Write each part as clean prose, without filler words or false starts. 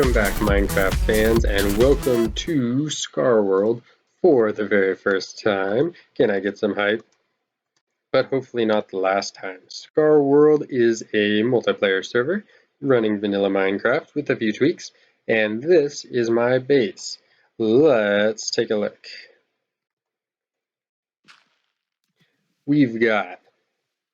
Welcome back, Minecraft fans, and welcome to Scar World for the very first time. Can I get some hype? But hopefully not the last time. Scar World is a multiplayer server running vanilla Minecraft with a few tweaks, and this is my base. Let's take a look. We've got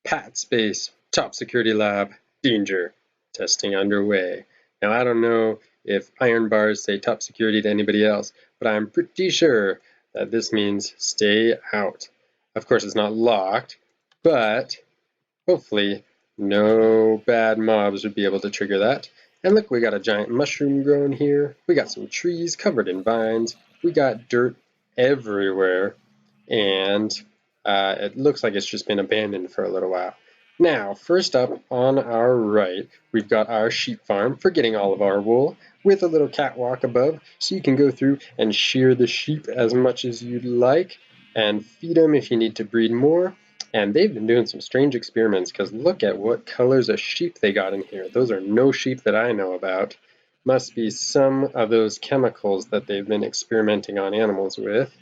Pat Space, Top Security Lab, Danger, testing underway. Now I don't know if iron bars say top security to anybody else, but I'm pretty sure that this means stay out. Of course it's not locked, but hopefully no bad mobs would be able to trigger that. And look, we got a giant mushroom growing here. We got some trees covered in vines. We got dirt everywhere. And it looks like it's just been abandoned for a little while. Now, first up on our right, we've got our sheep farm for getting all of our wool, with a little catwalk above, so you can go through and shear the sheep as much as you'd like, and feed them if you need to breed more. And they've been doing some strange experiments, because look at what colors of sheep they got in here. Those are no sheep that I know about. Must be some of those chemicals that they've been experimenting on animals with.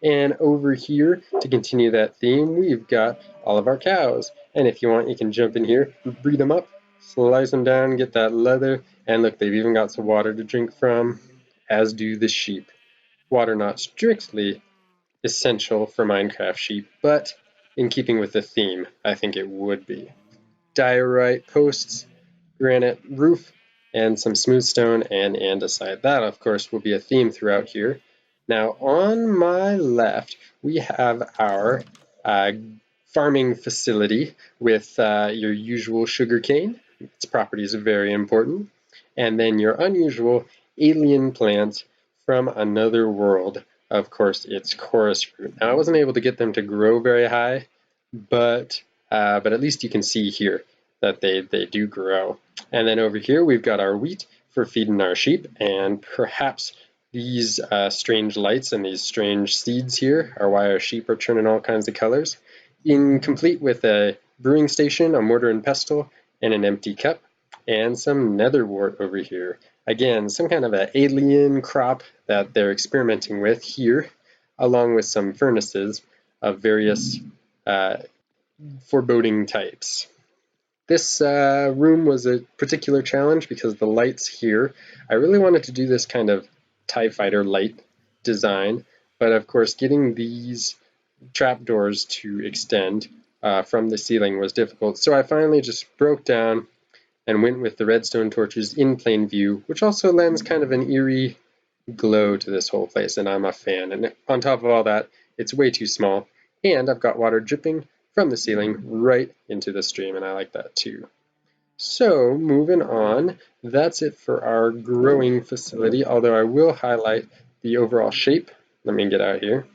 And over here, to continue that theme, we've got all of our cows. And if you want, you can jump in here, breed them up, slice them down, get that leather, and look, they've even got some water to drink from, as do the sheep. Water not strictly essential for Minecraft sheep, but in keeping with the theme, I think it would be. Diorite posts, granite roof, and some smooth stone and andesite. That, of course, will be a theme throughout here. Now, on my left, we have our farming facility with your usual sugarcane. Its properties are very important. And then your unusual alien plants from another world. Of course, it's chorus fruit. Now, I wasn't able to get them to grow very high, but at least you can see here that they do grow. And then over here, we've got our wheat for feeding our sheep, and perhaps these strange lights and these strange seeds here are why our sheep are turning all kinds of colors. Complete with a brewing station, a mortar and pestle, and an empty cup, and some nether wart over here. Again, some kind of an alien crop that they're experimenting with here, along with some furnaces of various foreboding types. This room was a particular challenge because the lights here, I really wanted to do this kind of TIE fighter light design, but of course getting these trapdoors to extend from the ceiling was difficult, so I finally just broke down and went with the redstone torches in plain view, which also lends kind of an eerie glow to this whole place, and I'm a fan. And on top of all that, it's way too small, and I've got water dripping from the ceiling right into the stream, and I like that too. So, moving on, that's it for our growing facility, although I will highlight the overall shape, let me get out here,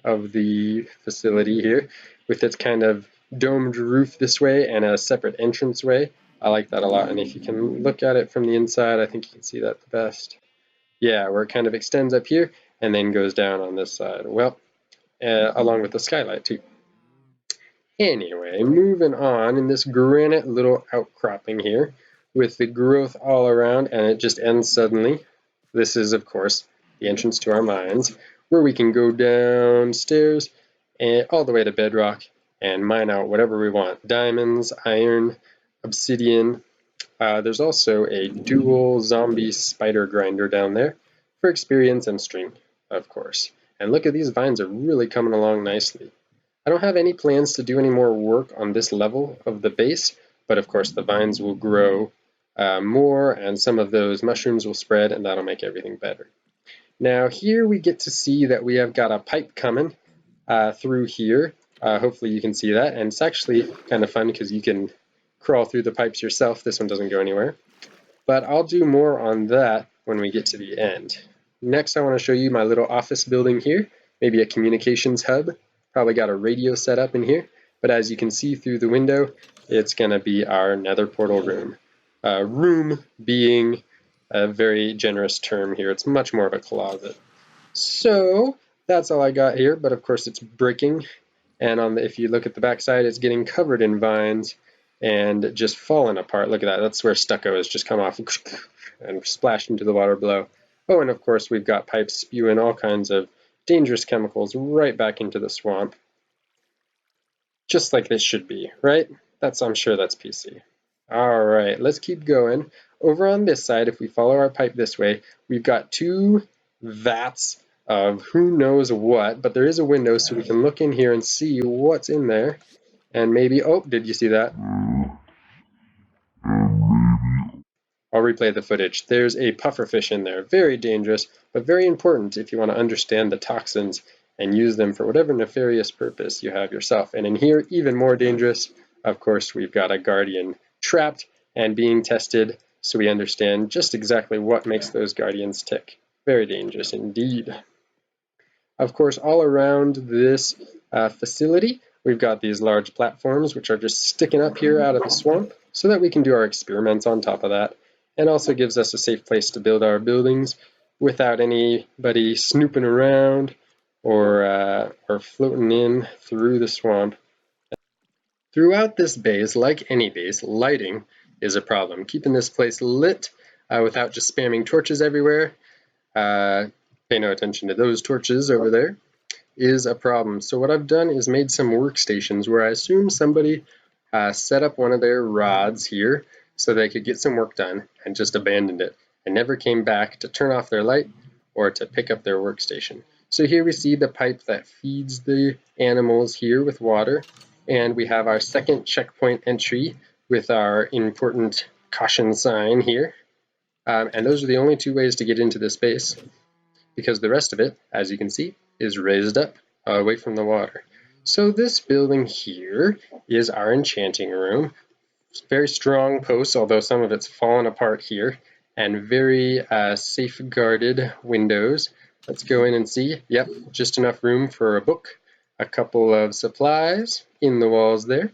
of the facility here, with its kind of domed roof this way and a separate entrance way. I like that a lot, and if you can look at it from the inside, I think you can see that the best. Yeah, where it kind of extends up here and then goes down on this side. Well, along with the skylight too. Anyway, moving on in this granite little outcropping here with the growth all around, and it just ends suddenly. This is, of course, the entrance to our mines, where we can go downstairs and all the way to bedrock and mine out whatever we want. Diamonds, iron, obsidian. There's also a dual zombie spider grinder down there for experience and string, of course. And look at these vines are really coming along nicely. I don't have any plans to do any more work on this level of the base, but of course the vines will grow more and some of those mushrooms will spread, and that'll make everything better. Now here we get to see that we have got a pipe coming through here. Hopefully you can see that, and it's actually kind of fun because you can crawl through the pipes yourself. This one doesn't go anywhere, but I'll do more on that when we get to the end. Next, I want to show you my little office building here, maybe a communications hub. Probably got a radio set up in here, but as you can see through the window, it's going to be our nether portal room. Room being a very generous term here. It's much more of a closet. So that's all I got here, but of course it's bricking, and if you look at the back side, it's getting covered in vines and just falling apart. Look at that. That's where stucco has just come off and splash into the water below. Oh, and of course we've got pipes spewing all kinds of dangerous chemicals right back into the swamp. Just like they should be, right? I'm sure that's PC. All right, let's keep going. Over on this side, if we follow our pipe this way, we've got 2 vats of who knows what, but there is a window so we can look in here and see what's in there. And maybe, oh, did you see that? I'll replay the footage. There's a pufferfish in there, very dangerous, but very important if you want to understand the toxins and use them for whatever nefarious purpose you have yourself. And in here, even more dangerous, of course, we've got a guardian trapped and being tested so we understand just exactly what makes those guardians tick. Very dangerous indeed. Of course, all around this facility, we've got these large platforms which are just sticking up here out of the swamp so that we can do our experiments on top of that, and also gives us a safe place to build our buildings without anybody snooping around or floating in through the swamp. Throughout this base, like any base, lighting is a problem. Keeping this place lit without just spamming torches everywhere, pay no attention to those torches over there, is a problem. So what I've done is made some workstations where I assume somebody set up one of their rods here so they could get some work done and just abandoned it and never came back to turn off their light or to pick up their workstation. So here we see the pipe that feeds the animals here with water, and we have our second checkpoint entry with our important caution sign here. And those are the only 2 ways to get into this base, because the rest of it, as you can see, is raised up away from the water. So this building here is our enchanting room. Very strong posts, although some of it's fallen apart here, and very safeguarded windows. Let's go in and see. Yep, just enough room for a book, a couple of supplies in the walls there,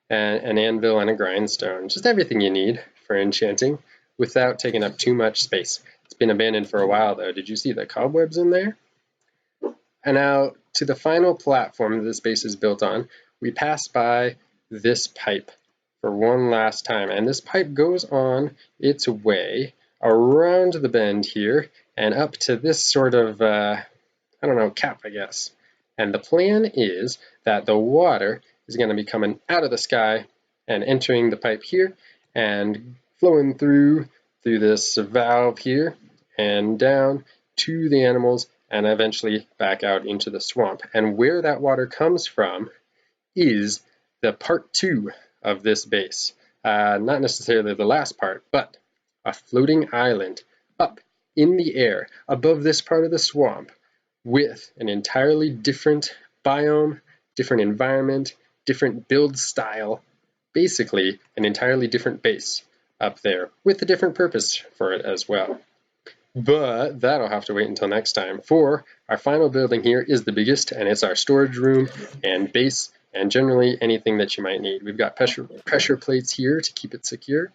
and an anvil and a grindstone. Just everything you need for enchanting without taking up too much space. It's been abandoned for a while though. Did you see the cobwebs in there? And now to the final platform that this base is built on, we pass by this pipe for one last time. And this pipe goes on its way around the bend here and up to this sort of, I don't know, cap, I guess. And the plan is that the water is going to be coming out of the sky and entering the pipe here and flowing through this valve here and down to the animals and eventually back out into the swamp. And where that water comes from is the part 2 of this base. Not necessarily the last part, but a floating island up in the air above this part of the swamp with an entirely different biome, different environment, different build style, basically an entirely different base up there with a different purpose for it as well. But that'll have to wait until next time, for our final building here is the biggest, and it's our storage room and base and generally anything that you might need. We've got pressure plates here to keep it secure.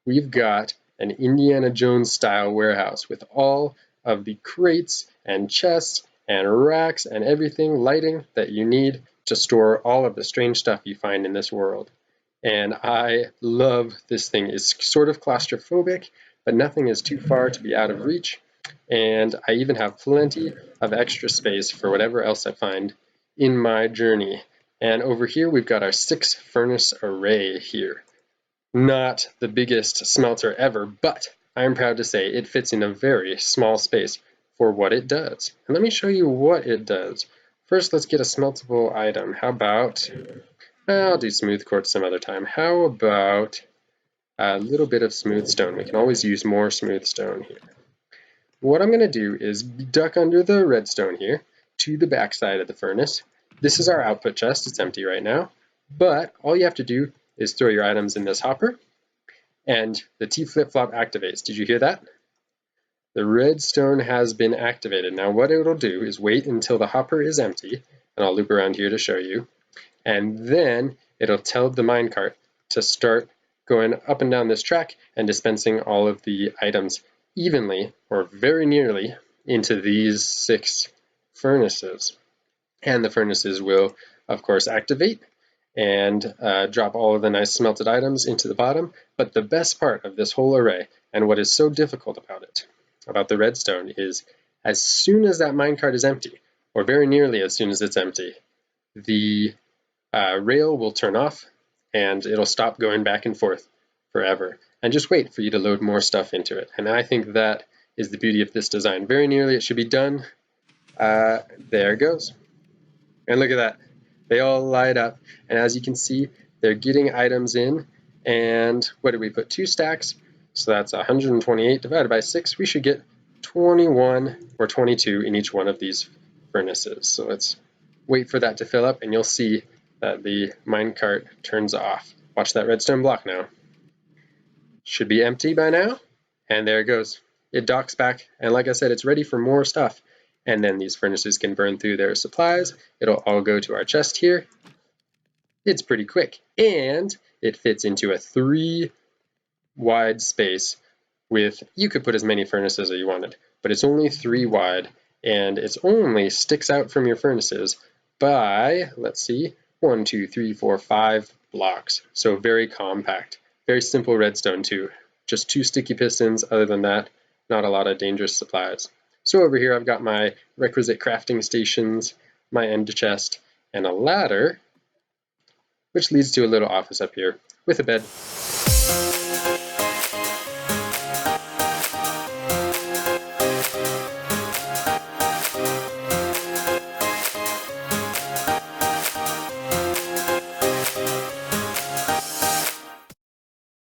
We've got an Indiana Jones style warehouse with all of the crates and chests and racks and everything, lighting that you need to store all of the strange stuff you find in this world. And I love this thing. It's sort of claustrophobic, but nothing is too far to be out of reach. And I even have plenty of extra space for whatever else I find in my journey. And over here, we've got our 6 furnace array here. Not the biggest smelter ever, but I'm proud to say it fits in a very small space for what it does. And let me show you what it does. First, let's get a smeltable item. How about, I'll do smooth quartz some other time. How about a little bit of smooth stone? We can always use more smooth stone here. What I'm going to do is duck under the redstone here to the back side of the furnace. This is our output chest. It's empty right now, but all you have to do is throw your items in this hopper, and the T flip-flop activates. Did you hear that? The redstone has been activated. Now what it'll do is wait until the hopper is empty, and I'll loop around here to show you, and then it'll tell the minecart to start going up and down this track and dispensing all of the items evenly, or very nearly, into these 6 furnaces. And the furnaces will, of course, activate and drop all of the nice smelted items into the bottom. But the best part of this whole array And what is so difficult about the redstone, is as soon as that minecart is empty, or very nearly as soon as it's empty, the rail will turn off and it'll stop going back and forth forever and just wait for you to load more stuff into it. And I think that is the beauty of this design. Very nearly it should be done. There it goes. And look at that. They all light up. And as you can see, they're getting items in. And what did we put? 2 stacks. So that's 128 divided by 6. We should get 21 or 22 in each one of these furnaces. So let's wait for that to fill up, and you'll see that the minecart turns off. Watch that redstone block now. Should be empty by now. And there it goes. It docks back, and like I said, it's ready for more stuff. And then these furnaces can burn through their supplies. It'll all go to our chest here. It's pretty quick, and it fits into a 3 wide space with, you could put as many furnaces as you wanted, but it's only 3 wide, and it only sticks out from your furnaces by, let's see, 1, 2, 3, 4, 5 blocks. So very compact. Very simple redstone too. Just 2 sticky pistons. Other than that, not a lot of dangerous supplies. So over here I've got my requisite crafting stations, my end chest, and a ladder, which leads to a little office up here with a bed.